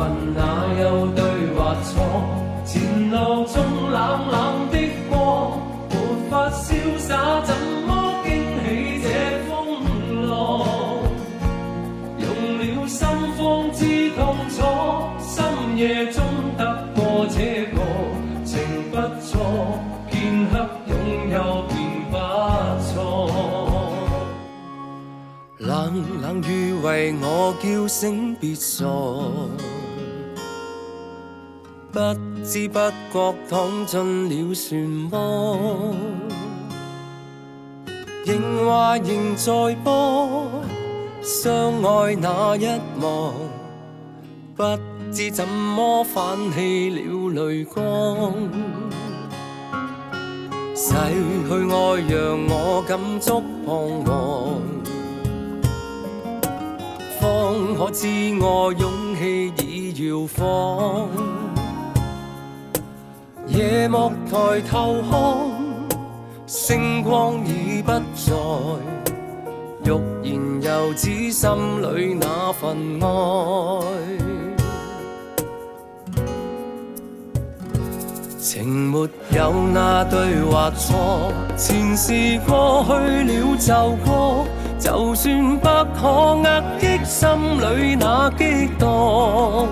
分哪有對或錯？前路中冷冷的過，沒法瀟灑，怎麼驚起這風浪？用了心方知痛楚，深夜中得過這個情不錯，片刻擁有便不錯。冷冷雨為我叫醒別傻，不知不覺躺進了漩渦，仍話仍在播，相愛那一幕，不知怎麼泛起了淚光。逝去愛讓我感觸彷徨，方可知我勇氣已搖晃。夜幕抬頭看，星光已不在，欲言又止心裏那份愛。情沒有那對或錯，前事過去了就過，就算不可壓抑心裏那激盪。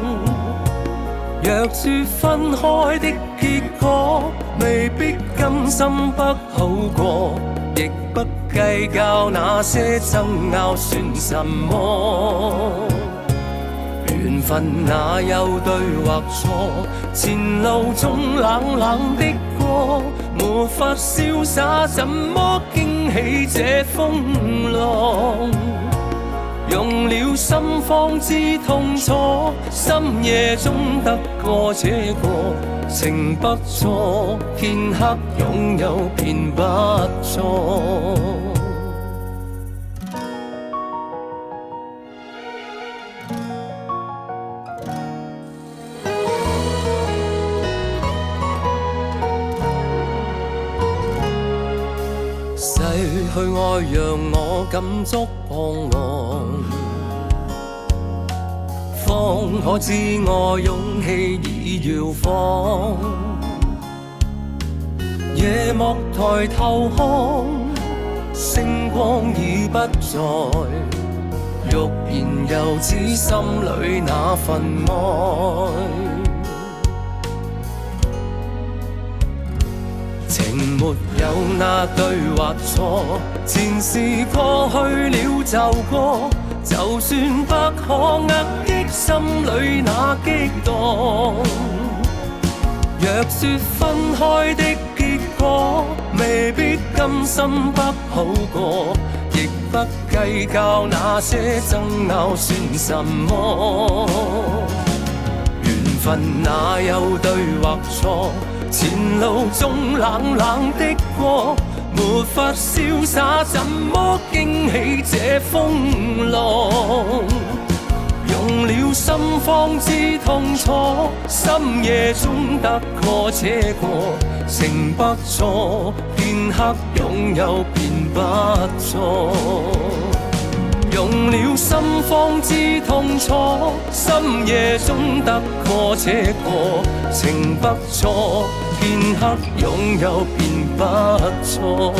若說分開的結果，未必甘心不好過，亦不計較那些爭拗算什麼。緣分哪有對或錯？前路中冷冷的過，沒法瀟灑，怎麼驚起這風浪？用了心方知痛楚，深夜中得過這個情不錯，片刻擁有便不錯。逝去愛讓我感觸彷徨，方可知我勇氣已搖晃。夜幕抬頭看，星光已不在，欲言又止心裏那份愛。情沒有那對或錯，前事過去了就過，就算不可壓抑心裏那激盪。若說分開的結果，未必甘心不好過，亦不計較那些爭拗算什麼。緣分哪有對或錯？前路中冷冷的過，沒法瀟灑，怎麼驚起這風浪？用了心方知痛楚，深夜中得過且過，情不錯，片刻擁有便不錯。用了心方知痛楚，深夜中得過且過，情不錯，片刻擁有便不錯。